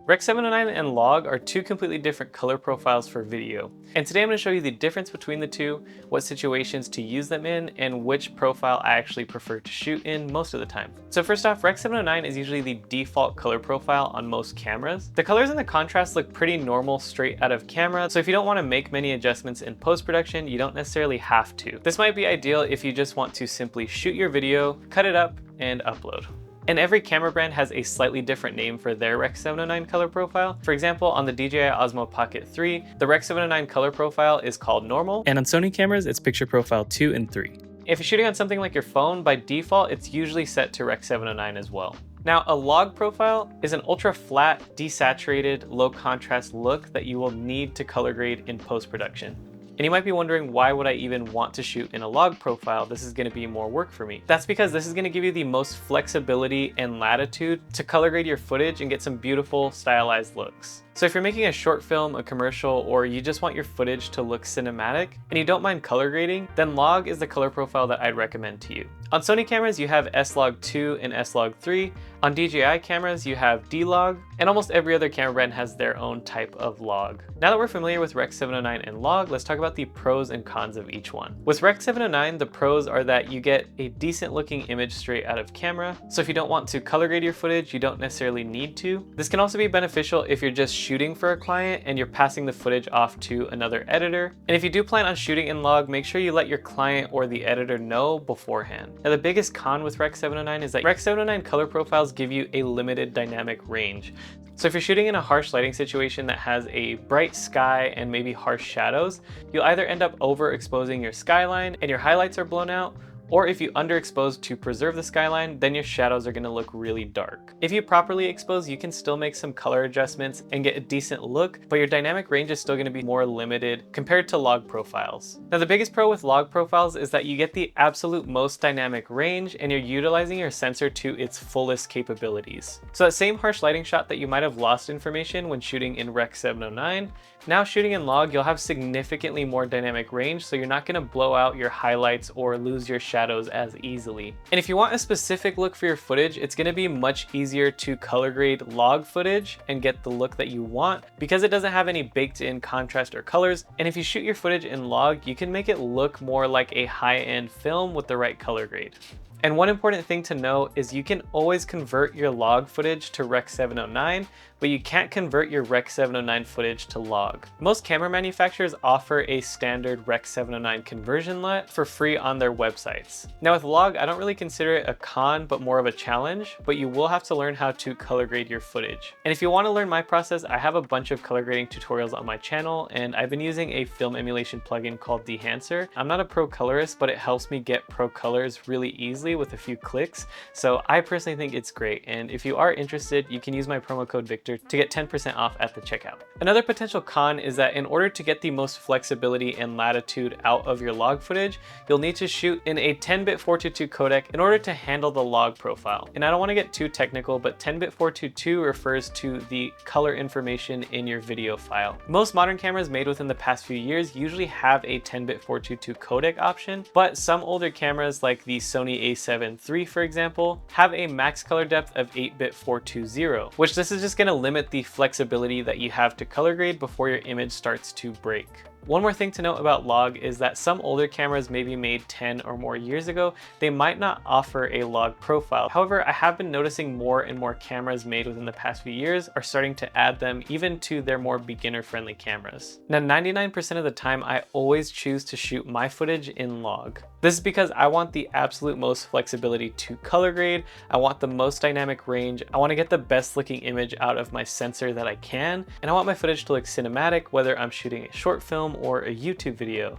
REC709 and log are two completely different color profiles for video. And today I'm going to show you the difference between the two, what situations to use them in, and which profile I actually prefer to shoot in most of the time. So first off, REC709 is usually the default color profile on most cameras. The colors and the contrast look pretty normal straight out of camera, so if you don't want to make many adjustments in post-production, you don't necessarily have to. This might be ideal if you just want to simply shoot your video, cut it up, and upload. And every camera brand has a slightly different name for their REC709 color profile. For example, on the DJI Osmo Pocket 3, the REC709 color profile is called normal, and on Sony cameras, it's picture profile 2 and 3. If you're shooting on something like your phone, by default, it's usually set to REC709 as well. Now, a log profile is an ultra flat, desaturated, low contrast look that you will need to color grade in post-production. And you might be wondering, why would I even want to shoot in a log profile? This is going to be more work for me. That's because this is going to give you the most flexibility and latitude to color grade your footage and get some beautiful stylized looks. So if you're making a short film, a commercial, or you just want your footage to look cinematic and you don't mind color grading, then log is the color profile that I'd recommend to you. On Sony cameras, you have S-Log2 and S-Log3. On DJI cameras, you have D-Log, and almost every other camera brand has their own type of log. Now that we're familiar with REC709 and log, let's talk about the pros and cons of each one. With REC709, the pros are that you get a decent looking image straight out of camera. So if you don't want to color grade your footage, you don't necessarily need to. This can also be beneficial if you're just shooting for a client and you're passing the footage off to another editor. And if you do plan on shooting in log, make sure you let your client or the editor know beforehand. Now, the biggest con with REC709 is that REC709 color profiles give you a limited dynamic range. So if you're shooting in a harsh lighting situation that has a bright sky and maybe harsh shadows, you'll either end up overexposing your skyline and your highlights are blown out, or if you underexpose to preserve the skyline, then your shadows are going to look really dark. If you properly expose, you can still make some color adjustments and get a decent look, but your dynamic range is still going to be more limited compared to log profiles. Now, the biggest pro with log profiles is that you get the absolute most dynamic range and you're utilizing your sensor to its fullest capabilities. So that same harsh lighting shot that you might have lost information when shooting in REC709, now shooting in log, you'll have significantly more dynamic range, so you're not going to blow out your highlights or lose your shadows as easily. And if you want a specific look for your footage, it's going to be much easier to color grade log footage and get the look that you want because it doesn't have any baked in contrast or colors. And if you shoot your footage in log, you can make it look more like a high-end film with the right color grade. And one important thing to know is you can always convert your log footage to REC709, but you can't convert your REC709 footage to log. Most camera manufacturers offer a standard REC709 conversion LUT for free on their websites. Now with log, I don't really consider it a con, but more of a challenge, but you will have to learn how to color grade your footage. And if you want to learn my process, I have a bunch of color grading tutorials on my channel, and I've been using a film emulation plugin called Dehancer. I'm not a pro colorist, but it helps me get pro colors really easily with a few clicks. So I personally think it's great. And if you are interested, you can use my promo code Victor to get 10% off at the checkout. Another potential con is that in order to get the most flexibility and latitude out of your log footage, you'll need to shoot in a 10-bit 422 codec in order to handle the log profile. And I don't want to get too technical, but 10-bit 422 refers to the color information in your video file. Most modern cameras made within the past few years usually have a 10-bit 422 codec option, but some older cameras like the Sony a7 III, for example, have a max color depth of 8-bit 420, which this is just going to limit the flexibility that you have to color grade before your image starts to break. One more thing to note about log is that some older cameras maybe made 10 or more years ago, they might not offer a log profile. However, I have been noticing more and more cameras made within the past few years are starting to add them even to their more beginner-friendly cameras. Now, 99% of the time, I always choose to shoot my footage in log. This is because I want the absolute most flexibility to color grade, I want the most dynamic range, I want to get the best looking image out of my sensor that I can, and I want my footage to look cinematic whether I'm shooting a short film or a YouTube video.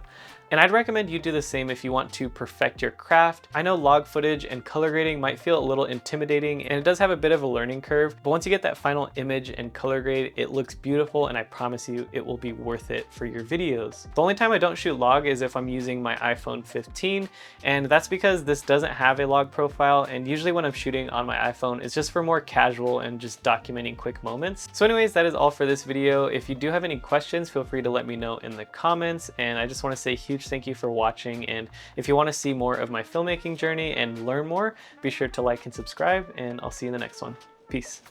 And I'd recommend you do the same if you want to perfect your craft. I know log footage and color grading might feel a little intimidating, and it does have a bit of a learning curve, but once you get that final image and color grade, it looks beautiful, and I promise you it will be worth it for your videos. The only time I don't shoot log is if I'm using my iPhone 15, and that's because this doesn't have a log profile, and usually when I'm shooting on my iPhone, it's just for more casual and just documenting quick moments. So anyways, that is all for this video. If you do have any questions, feel free to let me know in the comments, and I just want to say huge thank you for watching, and if you want to see more of my filmmaking journey and learn more, be sure to like and subscribe, and I'll see you in the next one. Peace.